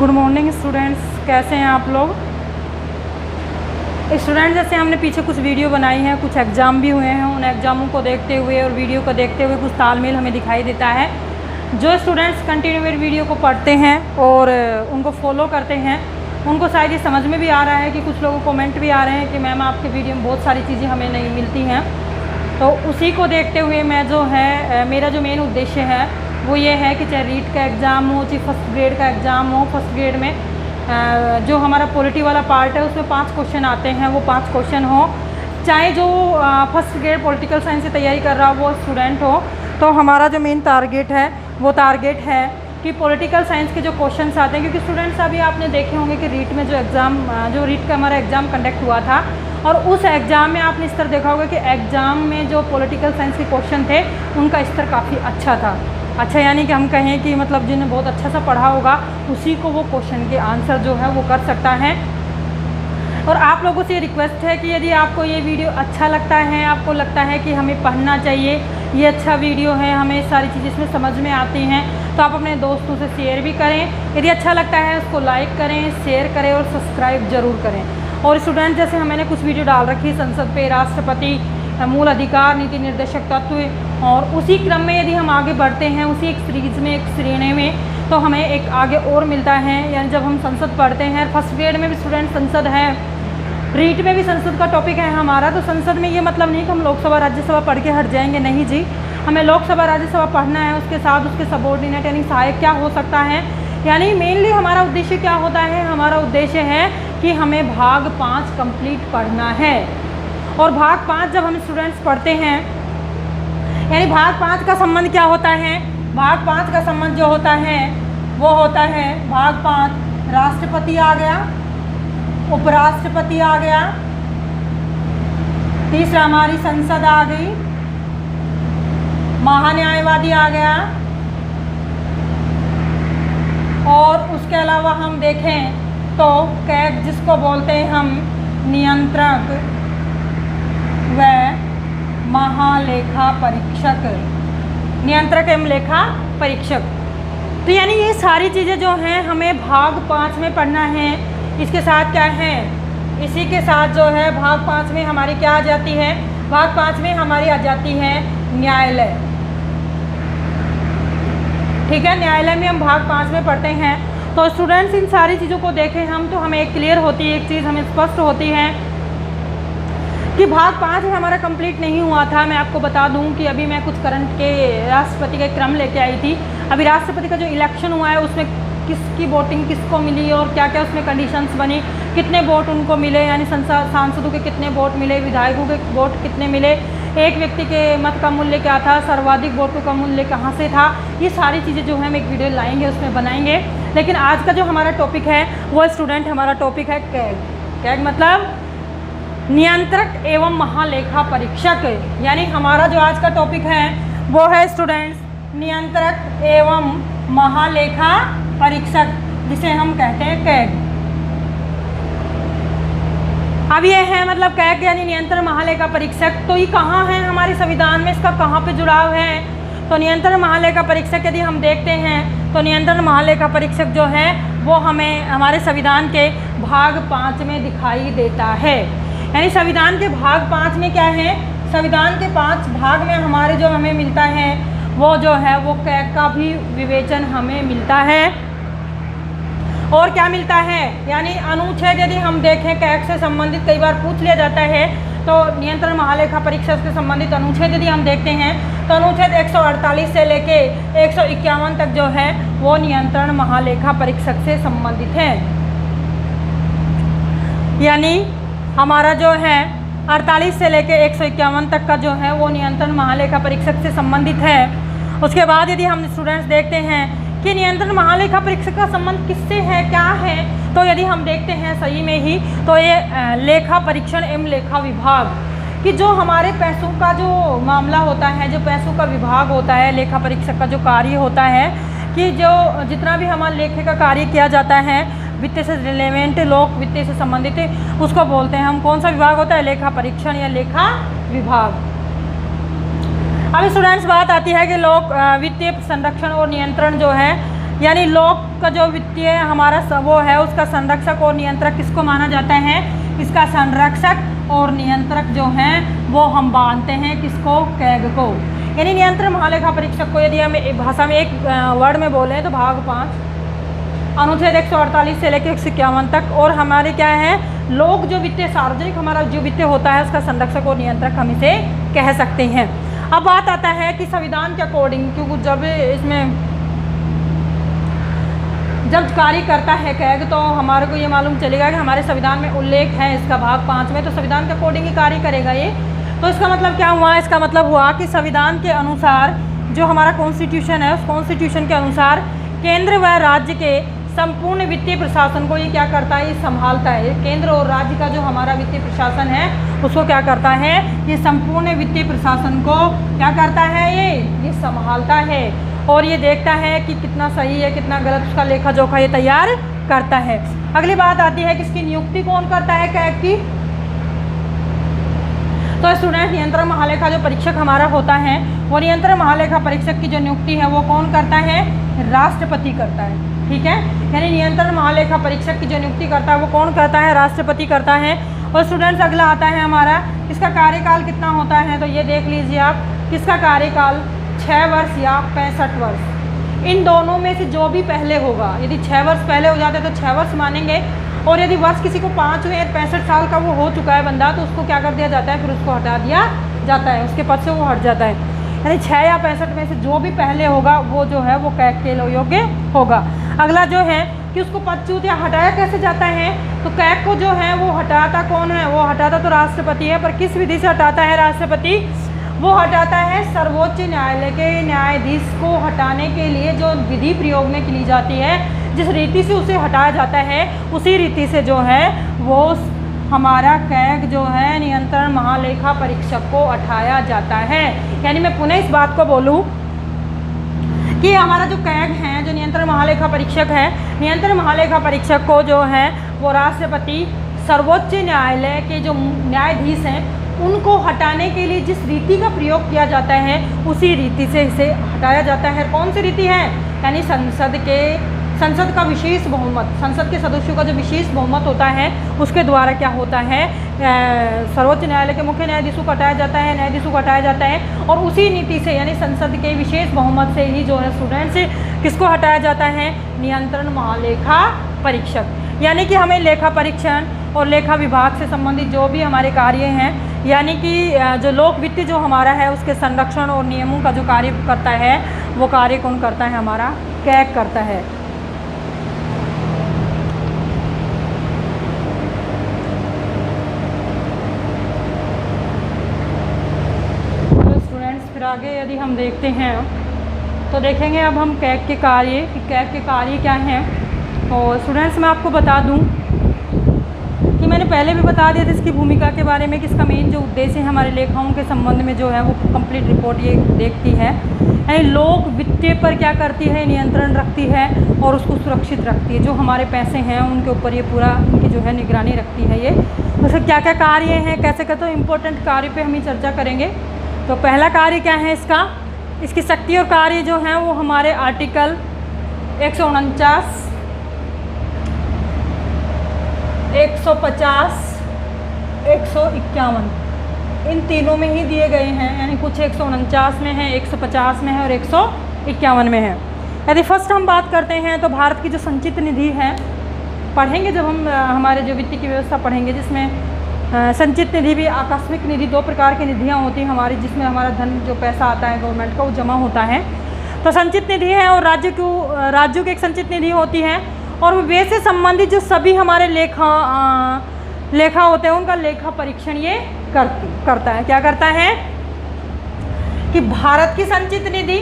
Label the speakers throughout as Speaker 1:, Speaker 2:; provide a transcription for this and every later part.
Speaker 1: Good morning students, कैसे हैं आप लोग। स्टूडेंट्स, जैसे हमने पीछे कुछ वीडियो बनाई हैं, कुछ एग्ज़ाम भी हुए हैं, उन एग्ज़ामों को देखते हुए और वीडियो को देखते हुए कुछ तालमेल हमें दिखाई देता है। जो स्टूडेंट्स कंटिन्यू मेरी वीडियो को पढ़ते हैं और उनको फॉलो करते हैं, उनको शायद ये समझ में भी आ रहा है कि कुछ लोगों को कमेंट भी आ रहे हैं कि मैम आपके वीडियो में बहुत सारी चीज़ें हमें नहीं मिलती हैं। तो उसी को देखते हुए मैं जो है मेरा जो मेन उद्देश्य है वो ये है कि चाहे रीट का एग्ज़ाम हो, चाहे फर्स्ट ग्रेड का एग्ज़ाम हो, फर्स्ट ग्रेड में जो हमारा पॉलिटी वाला पार्ट है उसमें 5 क्वेश्चन आते हैं, वो 5 क्वेश्चन हो। चाहे जो फर्स्ट ग्रेड पॉलिटिकल साइंस से तैयारी कर रहा हो वो स्टूडेंट हो, तो हमारा जो मेन टारगेट है वो टारगेट है कि पॉलिटिकल साइंस के जो क्वेश्चंस आते हैं, क्योंकि स्टूडेंट्स अभी आपने देखे होंगे कि रीट में जो रीट का हमारा एग्ज़ाम कंडक्ट हुआ था और उस एग्ज़ाम में आपने स्तर देखा होगा कि एग्ज़ाम में जो पॉलिटिकल साइंस के क्वेश्चन थे उनका स्तर काफ़ी अच्छा था। अच्छा यानी कि हम कहें कि मतलब जिन्हें बहुत अच्छा सा पढ़ा होगा उसी को वो क्वेश्चन के आंसर जो है वो कर सकता है। और आप लोगों से रिक्वेस्ट है कि यदि आपको ये वीडियो अच्छा लगता है, आपको लगता है कि हमें पढ़ना चाहिए, ये अच्छा वीडियो है, हमें सारी चीज़ें इसमें समझ में आती हैं, तो आप अपने दोस्तों से शेयर भी करें। यदि अच्छा लगता है उसको लाइक करें, शेयर करें और सब्सक्राइब ज़रूर करें। और स्टूडेंट, जैसे मैंने कुछ वीडियो डाल रखी संसद पे, राष्ट्रपति, मूल अधिकार, नीति निर्देशक तत्व, और उसी क्रम में यदि हम आगे बढ़ते हैं उसी एक सीरीज़ में, एक श्रेणी में, तो हमें एक आगे और मिलता है। यानी जब हम संसद पढ़ते हैं, फर्स्ट ग्रेड में भी स्टूडेंट संसद है, रीट में भी संसद का टॉपिक है हमारा, तो संसद में ये मतलब नहीं कि हम लोकसभा राज्यसभा पढ़ के हट जाएंगे, नहीं जी। हमें लोकसभा राज्यसभा पढ़ना है, उसके साथ उसके सबऑर्डिनेट यानी सहायक क्या हो सकता है। यानी मेनली हमारा उद्देश्य क्या होता है, हमारा उद्देश्य है कि हमें भाग 5 कंप्लीट पढ़ना है। और भाग 5 जब हम स्टूडेंट्स पढ़ते हैं, यानी भाग 5 का संबंध क्या होता है, भाग 5 का संबंध जो होता है वो होता है भाग 5 राष्ट्रपति आ गया, उपराष्ट्रपति आ गया, तीसरा हमारी संसद आ गई, महान्यायवादी आ गया, और उसके अलावा हम देखें तो कैग जिसको बोलते हैं हम नियंत्रक व महालेखा परीक्षक, नियंत्रक एवं लेखा परीक्षक। तो यानी ये सारी चीज़ें जो हैं हमें भाग 5 में पढ़ना है। इसके साथ क्या है, इसी के साथ जो है भाग 5 में हमारी क्या आ जाती है, भाग 5 में हमारी आ जाती है न्यायालय। ठीक है, न्यायालय में हम भाग 5 में पढ़ते हैं। तो स्टूडेंट्स, इन सारी चीज़ों को देखें हम तो हमें एक क्लियर होती है, एक चीज़ हमें स्पष्ट होती है कि भाग 5 हमारा कंप्लीट नहीं हुआ था। मैं आपको बता दूं कि अभी मैं कुछ करंट के राष्ट्रपति के क्रम लेके आई थी। अभी राष्ट्रपति का जो इलेक्शन हुआ है उसमें किसकी वोटिंग किसको मिली और क्या क्या उसमें कंडीशंस बनी, कितने वोट उनको मिले, यानी सांसदों के कितने वोट मिले, विधायकों के वोट कितने मिले, एक व्यक्ति के मत का मूल्य क्या था, सर्वाधिक वोटों का मूल्य कहाँ से था। ये सारी चीज़ें जो है हम एक वीडियो लाएंगे, उसमें बनाएंगे। लेकिन आज का जो हमारा टॉपिक है वो स्टूडेंट हमारा टॉपिक है कैग। कैग मतलब नियंत्रक एवं महालेखा परीक्षक। यानी हमारा जो आज का टॉपिक है वो है स्टूडेंट्स नियंत्रक एवं महालेखा परीक्षक, जिसे हम कहते हैं कैग। अब ये है मतलब कैग यानी नियंत्रण महालेखा परीक्षक। तो ये कहाँ है हमारे संविधान में, इसका कहाँ पे जुड़ाव है। तो नियंत्रण महालेखा परीक्षक यदि हम देखते हैं तो नियंत्रण महालेखा परीक्षक जो है वो हमें हमारे संविधान के भाग 5 में दिखाई देता है। यानी संविधान के भाग 5 में क्या है, संविधान के 5 भाग में हमारे जो हमें मिलता है वो जो है वो कैग का भी विवेचन हमें मिलता है। और क्या मिलता है, यानी अनुच्छेद यदि हम देखें कैग से संबंधित कई बार पूछ लिया जाता है, तो नियंत्रण महालेखा परीक्षक से संबंधित अनुच्छेद यदि हम देखते हैं तो अनुच्छेद 148 से लेके 151 तक जो है वो नियंत्रण महालेखा परीक्षक से संबंधित है। यानी हमारा जो है 48 से लेके 151 तक का जो है वो नियंत्रण महालेखा परीक्षक से संबंधित है। उसके बाद यदि हम स्टूडेंट्स देखते हैं कि नियंत्रण महालेखा परीक्षक का संबंध किससे है, क्या है, तो यदि हम देखते हैं सही में ही तो ये लेखा परीक्षण एवं लेखा विभाग कि जो हमारे पैसों का जो मामला होता है, जो पैसों का विभाग होता है, लेखा परीक्षक का जो कार्य होता है कि जो जितना भी हमारे लेखे का कार्य किया जाता है वित्त से रिलेवेंट, लोक वित्त से संबंधित, उसको बोलते हैं हम कौन सा विभाग होता है, लेखा परीक्षण या लेखा विभाग। अब स्टूडेंट्स बात आती है कि लोक वित्तीय संरक्षण और नियंत्रण जो है, यानी लोक का जो वित्तीय हमारा वो है उसका संरक्षक और नियंत्रक किसको माना जाता है? इसका संरक्षक और नियंत्रक जो हैं वो हम मानते हैं किसको? कैग को। यानी नियंत्रण महालेखा परीक्षक को यदि हम भाषा में एक वर्ड में बोलें तो भाग 5 अनुच्छेद 148 से लेकर 151 तक। और हमारे क्या है, लोक जो वित्तीय सार्वजनिक हमारा जो वित्तीय होता है उसका संरक्षक और नियंत्रक हम इसे कह सकते हैं। अब बात आता है कि संविधान के अकॉर्डिंग, क्योंकि जब इसमें जब कार्य करता है कैग तो हमारे को ये मालूम चलेगा कि हमारे संविधान में उल्लेख है इसका भाग 5 में, तो संविधान के अकॉर्डिंग ही कार्य करेगा ये। तो इसका मतलब क्या हुआ? इसका मतलब हुआ कि संविधान के अनुसार जो हमारा कॉन्स्टिट्यूशन है उस कॉन्स्टिट्यूशन के अनुसार केंद्र व राज्य के संपूर्ण वित्तीय प्रशासन को ये क्या करता है? ये संभालता है। केंद्र और राज्य का जो हमारा वित्तीय प्रशासन है उसको क्या करता है? ये संपूर्ण वित्तीय प्रशासन को क्या करता है? ये संभालता है और ये देखता है कि कितना सही है कितना गलत, उसका लेखा जोखा ये तैयार करता है। अगली बात आती है कि इसकी नियुक्ति कौन करता है कैग की? तो स्टूडेंट, नियंत्रण महालेखा जो परीक्षक हमारा होता है वो नियंत्रण महालेखा परीक्षक की जो नियुक्ति है वो कौन करता है? राष्ट्रपति करता है। ठीक है, यानी नियंत्रण महालेखा परीक्षक की जो नियुक्ति करता है वो कौन करता है? राष्ट्रपति करता है। और स्टूडेंट्स, अगला आता है हमारा, इसका कार्यकाल कितना होता है? तो ये देख लीजिए आप, किसका कार्यकाल 6 वर्ष या 65 वर्ष, इन दोनों में से जो भी पहले होगा। यदि 6 वर्ष पहले हो जाते तो 6 वर्ष मानेंगे, और यदि वर्ष किसी को 5 हुए 65 साल का वो हो चुका है बंदा तो उसको क्या कर दिया जाता है? फिर उसको हटा दिया जाता है, उसके पद से वो हट जाता है। यानी 6 या 65 में से जो भी पहले होगा वो जो है वो कैग के योग्य होगा। अगला जो है कि उसको पदच्युत या हटाया कैसे जाता है? तो कैग को जो है वो हटाता कौन है? वो हटाता तो राष्ट्रपति है, पर किस विधि से हटाता है राष्ट्रपति? वो हटाता है सर्वोच्च न्यायालय के न्यायाधीश को हटाने के लिए जो विधि प्रयोग में की जाती है, जिस रीति से उसे हटाया जाता है उसी रीति से जो है वो हमारा कैग जो है नियंत्रण महालेखा परीक्षक को हटाया जाता है। यानी मैं पुनः इस बात को बोलूँ कि हमारा जो कैग है, जो नियंत्रण महालेखा परीक्षक है, नियंत्रण महालेखा परीक्षक को जो है वो राष्ट्रपति सर्वोच्च न्यायालय के जो न्यायाधीश हैं उनको हटाने के लिए जिस रीति का प्रयोग किया जाता है उसी रीति से इसे हटाया जाता है। कौन सी रीति है? यानी संसद का विशेष बहुमत, संसद के सदस्यों का जो विशेष बहुमत होता है उसके द्वारा क्या होता है? सर्वोच्च न्यायालय के मुख्य न्यायाधीशों को हटाया जाता है, न्यायाधीशों को हटाया जाता है। और उसी नीति से यानी संसद के विशेष बहुमत से ही जो है स्टूडेंट से किसको हटाया जाता है? नियंत्रण महालेखा परीक्षक। यानी कि हमें लेखा परीक्षण और लेखा विभाग से संबंधित जो भी हमारे कार्य हैं, यानी कि जो लोक वित्त जो हमारा है उसके संरक्षण और नियमों का जो कार्य करता है वो कार्य कौन करता है? हमारा कैग करता है। फिर आगे यदि हम देखते हैं तो देखेंगे अब हम कैग के कार्य कि कैग के कार्य क्या हैं। और स्टूडेंट्स, मैं आपको बता दूं कि मैंने पहले भी बता दिया था इसकी भूमिका के बारे में कि इसका मेन जो उद्देश्य है हमारे लेखाओं के संबंध में जो है वो कंप्लीट रिपोर्ट ये देखती है, यानी लोक वित्तीय पर क्या करती है? नियंत्रण रखती है और उसको सुरक्षित रखती है। जो हमारे पैसे हैं उनके ऊपर ये पूरा इनकी जो है निगरानी रखती है। ये वैसे क्या क्या कार्य हैं, कैसे कैसे, तो इम्पोर्टेंट कार्य पे हम ही चर्चा करेंगे। तो पहला कार्य क्या है इसका? इसकी शक्ति और कार्य जो हैं वो हमारे आर्टिकल 149, 150, 151 इन तीनों में ही दिए गए हैं। यानी कुछ 149 में है, 150 में है और 151 में है। यदि फर्स्ट हम बात करते हैं तो भारत की जो संचित निधि है, पढ़ेंगे जब हम हमारे जो वित्त की व्यवस्था पढ़ेंगे, जिसमें संचित निधि भी आकस्मिक निधि, 2 प्रकार की निधियाँ होती हैं हमारी, जिसमें हमारा धन जो पैसा आता है गवर्नमेंट का वो जमा होता है। तो संचित निधि है और राज्यों की एक संचित निधि होती है। और वे से संबंधित जो सभी हमारे लेखा होते हैं उनका लेखा परीक्षण ये करता है। क्या करता है कि भारत की संचित निधि,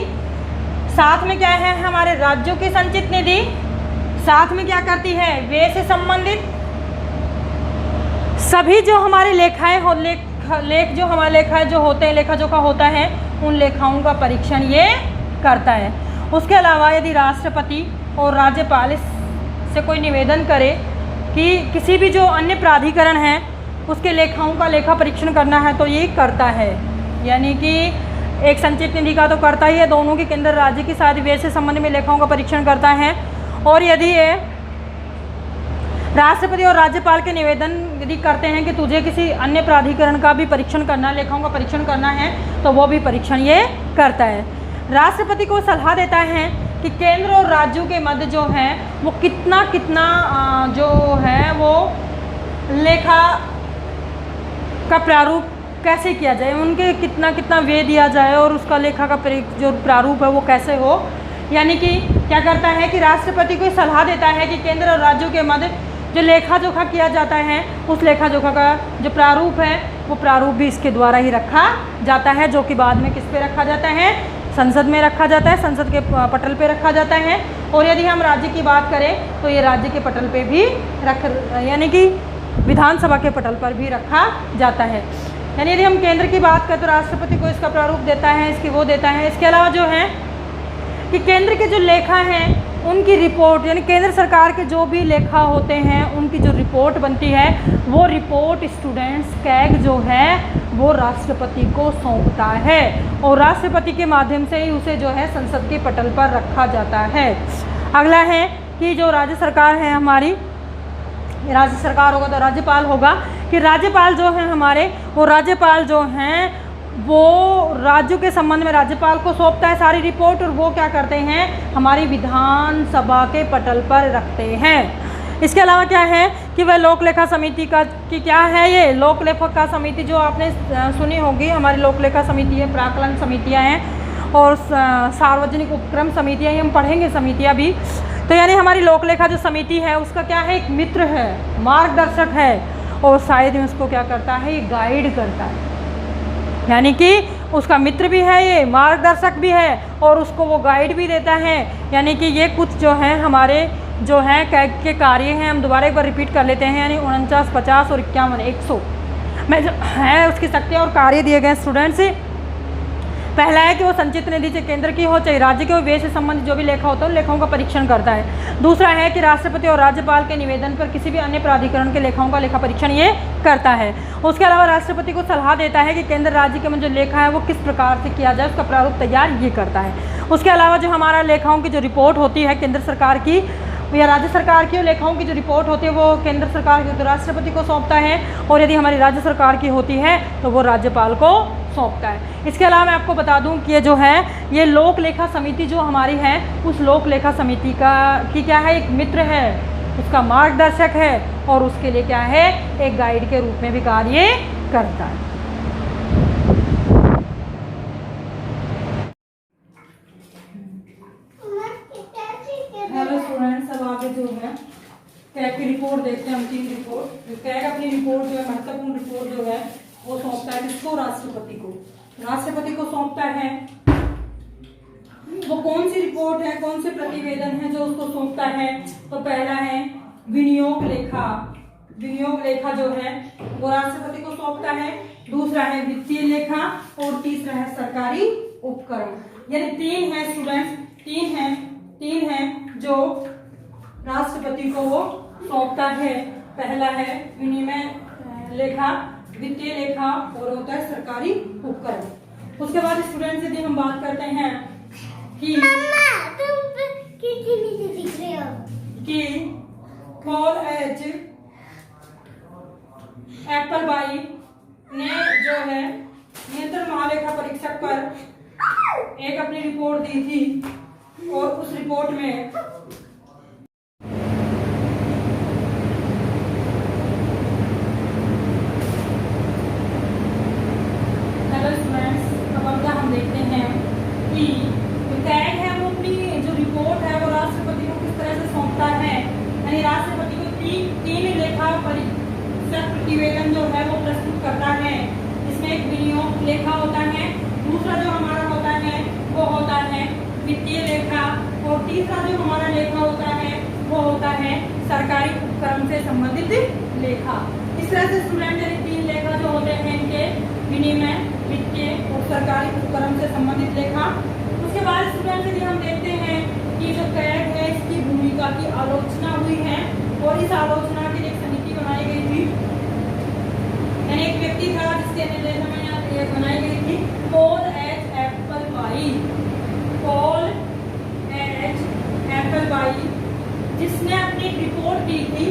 Speaker 1: साथ में क्या है हमारे राज्यों की संचित निधि, साथ में क्या करती है? वे से संबंधित सभी जो हमारे लेखाएं हो लेख जो हमारे लेखाएं जो होते हैं, लेखा जोखा होता है, उन लेखाओं का परीक्षण ये करता है। उसके अलावा यदि राष्ट्रपति और राज्यपाल से कोई निवेदन करे कि किसी भी जो अन्य प्राधिकरण है उसके लेखाओं का लेखा परीक्षण करना है तो ये करता है। यानी कि एक संचित निधि का तो करता ही है, दोनों के केंद्र राज्य की सारी व्यय से संबंध में लेखाओं का परीक्षण करता है। और यदि ये राष्ट्रपति और राज्यपाल के निवेदन यदि करते हैं कि तुझे किसी अन्य प्राधिकरण का भी परीक्षण करना, लेखाओं का परीक्षण करना है, तो वो भी परीक्षण ये करता है। राष्ट्रपति को सलाह देता है कि केंद्र और राज्यों के मध्य जो है वो कितना जो है वो लेखा का प्रारूप कैसे किया जाए, उनके कितना व्यय दिया जाए और उसका लेखा का जो प्रारूप है वो कैसे हो। यानी कि क्या करता है कि राष्ट्रपति को सलाह देता है कि केंद्र और राज्यों के मध्य जो लेखा जोखा किया जाता है, उस लेखा जोखा का जो प्रारूप है वो प्रारूप भी इसके द्वारा ही रखा जाता है, जो कि बाद में किस पे रखा जाता है, संसद में रखा जाता है, संसद के पटल पे रखा जाता है। और यदि हम राज्य की बात करें तो ये राज्य के पटल पे भी यानी कि विधानसभा के पटल पर भी रखा जाता है। यानी यदि हम केंद्र की बात करें तो राष्ट्रपति को इसका प्रारूप देता है, इसकी वो देता है। इसके अलावा जो है कि केंद्र के जो लेखा हैं उनकी रिपोर्ट, यानी केंद्र सरकार के जो भी लेखा होते हैं उनकी जो रिपोर्ट बनती है वो रिपोर्ट स्टूडेंट्स कैग जो है वो राष्ट्रपति को सौंपता है और राष्ट्रपति के माध्यम से ही उसे जो है संसद के पटल पर रखा जाता है। अगला है कि जो राज्य सरकार है हमारी, राज्य सरकार होगा तो राज्यपाल होगा, कि राज्यपाल जो हैं हमारे वो राज्यपाल जो हैं वो राज्यों के संबंध में राज्यपाल को सौंपता है सारी रिपोर्ट, और वो क्या करते हैं हमारी विधानसभा के पटल पर रखते हैं। इसके अलावा क्या है कि वह लोक लेखा समिति का कि क्या है ये लोक लेखा समिति जो आपने सुनी होगी, हमारी लोक लेखा समिति है, प्राकलन समितियां हैं और सार्वजनिक उपक्रम समितियां, हम पढ़ेंगे समितियां भी। तो यानी हमारी लोक लेखा जो समिति है उसका क्या है, एक मित्र है, मार्गदर्शक है और शायद ही उसको क्या करता है, ये गाइड करता है। यानी कि उसका मित्र भी है, ये मार्गदर्शक भी है और उसको वो गाइड भी देता है। यानी कि ये कुछ जो है हमारे जो हैं कैग के कार्य हैं, हम दोबारा एक बार रिपीट कर लेते हैं। यानी 49, 50 और 51, 100 में जो है उसकी शक्तियाँ और कार्य दिए गए स्टूडेंट्स। पहला है कि वो संचित निधि चाहे केंद्र की हो चाहे राज्य के हो, व्यय से संबंधित जो भी लेखा होता है उन लेखाओं का परीक्षण करता है। दूसरा है कि राष्ट्रपति और राज्यपाल के निवेदन पर किसी भी अन्य प्राधिकरण के लेखाओं का लेखा परीक्षण ये करता है। उसके अलावा राष्ट्रपति को सलाह देता है कि केंद्र राज्य के में जो लेखा है वो किस प्रकार से किया जाए, उसका प्रारूप तैयार ये करता है। उसके अलावा जो हमारा लेखाओं की जो रिपोर्ट होती है केंद्र सरकार की या राज्य सरकार की, लेखाओं की जो रिपोर्ट होती है वो केंद्र सरकार की तो राष्ट्रपति को सौंपता है, और यदि हमारी राज्य सरकार की होती है तो वो राज्यपाल को सौंपता है। इसके अलावा मैं आपको बता दूं कि ये जो है ये लोक लेखा समिति जो हमारी है उस लोक लेखा समिति की क्या है, एक मित्र है, उसका मार्गदर्शक है और उसके लिए क्या है, एक गाइड के रूप में भी कार्य करता है। हेलो स्टूडेंट्स, अब आगे जो है कैग की रिपोर्ट देखते हैं हम, 3 रिपोर्ट। कैग अपनी रिपोर्ट जो है महत्वपूर्ण रिपोर्ट जो है वो सौंपता है किसको, राष्ट्रपति को। राष्ट्रपति को सौंपता है वो कौन सी रिपोर्ट है, कौन से प्रतिवेदन है जो उसको सौंपता है। तो पहला है विनियोग लेखा, विनियोग लेखा जो है वो राष्ट्रपति को सौंपता है। दूसरा है वित्तीय लेखा और तीसरा है सरकारी उपकरण। यानी 3 है स्टूडेंट्स, 3 है जो राष्ट्रपति को वो सौंपता है। पहला है विनिमय लेखा, वित्तीय लेखा और होता है सरकारी उपकरण। उसके बाद स्टूडेंट यदि हम बात करते हैं कि पॉल एच एप्पलबाई ने जो है नियंत्रण महालेखा परीक्षक पर एक अपनी रिपोर्ट दी थी और उस रिपोर्ट में देखते हैं कि कैग है वो अपनी जो रिपोर्ट है वो राष्ट्रपति को किस तरह से सौंपता है। यानी राष्ट्रपति को 3 लेखा परीक्षक प्रतिवेदन जो है वो प्रस्तुत करता है। इसमें एक विनियोग लेखा होता है, दूसरा जो हमारा होता है वो होता है वित्तीय लेखा और तीसरा जो हमारा लेखा होता है वो होता है सरकारी उपक्रम से संबंधित लेखा। इस तरह से स्टूडेंट यानी 3 लेखा जो होते हैं इनके विनिमय, वित्तीय और सरकारी उपक्रम से संबंधित लेखा। उसके बाद स्टूडेंट यदि हम देखते हैं कि जो कैग है इसकी भूमिका की आलोचना हुई है और इस आलोचना के लिए एक समिति बनाई गई थी। यानी एक व्यक्ति था जिसके निर्देशन में बनाई गई थी, पॉल एच एप्पलबाई। पॉल एच एप्पलबाई ने एक रिपोर्ट दी थी,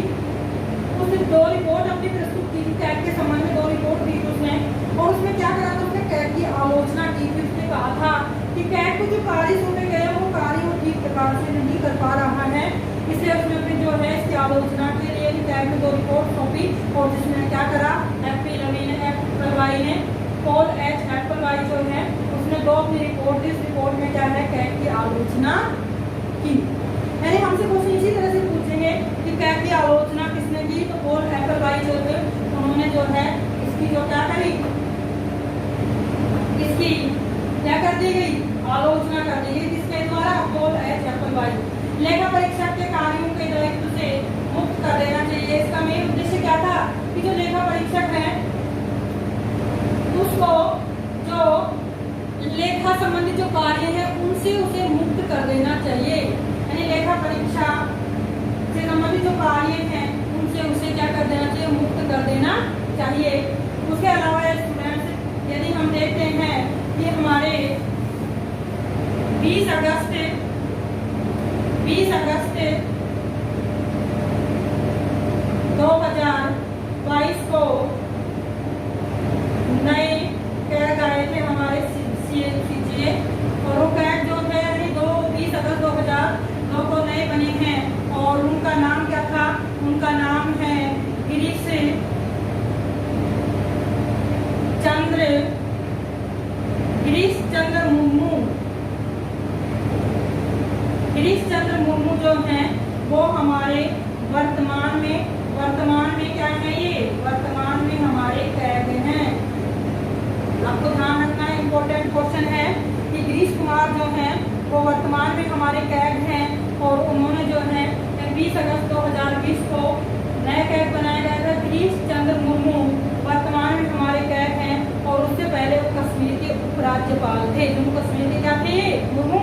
Speaker 1: उस 2 रिपोर्ट अपनी प्रस्तुत की थी, कैग के संबंध में 2 रिपोर्ट दी थी उसने। और उसमें क्या करा था, उसने कैग की आलोचना की थी। उसने कहा था कि कैग को जो कार्य सौंपे गए वो कार्य वो ठीक प्रकार से नहीं कर पा रहा है, इसलिए उसने अपनी जो है इसकी आलोचना के लिए कैग में 2 रिपोर्ट सौंपी। और जिसमें क्या करा, एप्पलवाई ने पॉल एच एप्पलवाई जो है उसने 2 अपनी रिपोर्ट दी। इस रिपोर्ट में क्या है, कैग की आलोचना की। यानी हमसे क्वेश्चन इसी तरह से पूछेंगे कि कैग की आलोचना किसने की, तो पॉल एप्पलवाई जो थे उन्होंने जो है इसकी जो क्या करी, इसकी क्या कर दी गई, आलोचना कर दी गई। किसके द्वारा, पॉल एच एप्पलवाई। लेखा परीक्षक के कार्यों के दायित्व से मुक्त कर देना चाहिए। इसका मेन उद्देश्य क्या था कि जो लेखा परीक्षक है उसको जो लेखा संबंधी जो कार्य है उनसे उसे मुक्त कर देना चाहिए। यानी लेखा परीक्षा से संबंधित जो कार्य हैं उनसे उसे क्या कर देना चाहिए, मुक्त कर देना चाहिए। उसके अलावा स्टूडेंट्स यदि हम देखते हैं कि हमारे 20 अगस्त 2022 को नए कैग आए थे हमारे CGA, और वो कैग जो थे 20 अगस्त 2002 को नए बने हैं। और उनका नाम क्या था, उनका नाम है गिरीश चंद्र मुर्मू जो हैं वो हमारे वर्तमान में क्या है, ये वर्तमान में हमारे कैग हैं। आपको ध्यान रखना है, इम्पोर्टेंट क्वेश्चन है कि गिरीश कुमार जो हैं वो वर्तमान में हमारे कैग हैं। और उन्होंने जो है 20 अगस्त 2020 को नया कैग बनाया गया था। गिरीश चंद्र मुर्मू वर्तमान में हमारे कैग हैं। और उससे पहले वो कश्मीर के उपराज्यपाल थे। जम्मू कश्मीर के क्या थे, मुर्मू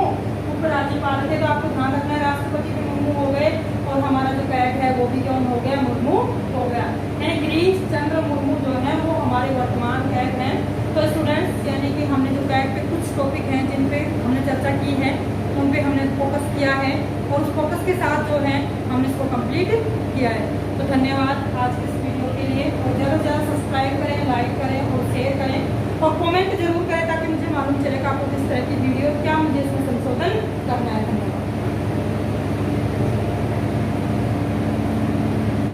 Speaker 1: उपराज्यपाल थे। तो आपको ध्यान रखना है, राष्ट्रपति के मुर्मू हो गए और हमारा जो कैग है वो भी कौन हो गया, मुर्मू हो गया। यानी गिरीश चंद्र मुर्मू जो है वो हमारे वर्तमान कैग हैं। तो स्टूडेंट्स यानी कि हमने जो कैग पे कुछ टॉपिक हैं जिन पे हमने चर्चा की है उन पे हमने फोकस किया है, और उस फोकस के साथ जो है हमने इसको कंप्लीट किया है। तो धन्यवाद आज के इस वीडियो के लिए। और ज़्यादा से ज़्यादा सब्सक्राइब करें, लाइक करें और शेयर करें और कमेंट जरूर करें ताकि मुझे मालूम चले कि आपको किस तरह की